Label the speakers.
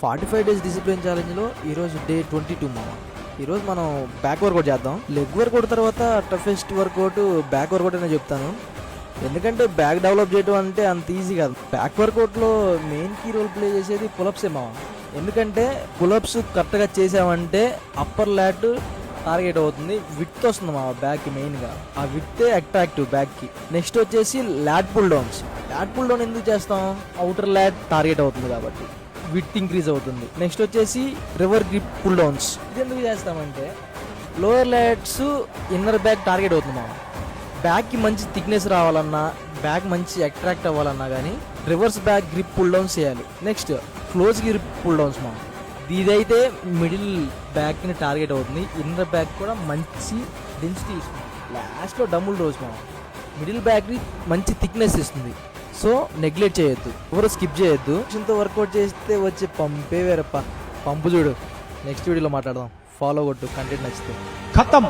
Speaker 1: 45 days discipline ఛాలెంజ్లో ఈరోజు day 22 మామ. ఈరోజు మనం బ్యాక్ వర్కౌట్ చేద్దాం. లెగ్ వర్కౌట్ తర్వాత టఫెస్ట్ వర్కౌట్ బ్యాక్ వర్కౌట్ అనే చెప్తాను. ఎందుకంటే బ్యాక్ డెవలప్ చేయడం అంటే అంత ఈజీ కాదు. బ్యాక్ వర్కౌట్లో మెయిన్ కీ రోల్ ప్లే చేసేది పులప్సే మామ. ఎందుకంటే పులప్స్ కరెక్ట్గా చేసామంటే అప్పర్ ల్యాట్ టార్గెట్ అవుతుంది, విడ్త్ వస్తుంది మా బ్యాక్కి. మెయిన్గా ఆ విడ్తే అట్రాక్టివ్ బ్యాక్కి. నెక్స్ట్ వచ్చేసి ల్యాట్ పుల్ డౌన్స్. ల్యాట్ పుల్ డౌన్ ఎందుకు చేస్తాం? అవుటర్ ల్యాట్ టార్గెట్ అవుతుంది కాబట్టి విడ్త్ ఇంక్రీజ్ అవుతుంది. నెక్స్ట్ వచ్చేసి రివర్ గ్రిప్ పుల్ డౌన్స్. ఇది ఎందుకు చేస్తామంటే లోయర్ ల్యాట్స్ ఇన్నర్ బ్యాక్ టార్గెట్ అవుతుంది మా. బ్యాక్కి మంచి థిక్నెస్ రావాలన్నా, బ్యాక్ మంచి అట్రాక్ట్ అవ్వాలన్నా కానీ reverse back grip pull downs చేయాలి. Next close grip pull downs మా. ఇదైతే మిడిల్ బ్యాక్ని టార్గెట్ అవుతుంది, ఇన్నర్ బ్యాక్ కూడా మంచి డెన్సిటీ ఇస్తుంది. లాస్ట్లో డబుల్ రోజ్ మా మిడిల్ బ్యాక్ని మంచి థిక్నెస్ ఇస్తుంది. సో నెగ్లెక్ట్ చేయొద్దు, ఎవరు స్కిప్ చేయొద్దు. ఇంత వర్కౌట్ చేస్తే వచ్చే పంపే వేరప్ప. పంపు చూడు. నెక్స్ట్ వీడియోలో మాట్లాడదాం. ఫాలో కొట్టు కంటెంట్ నచ్చితే.
Speaker 2: ఖతం.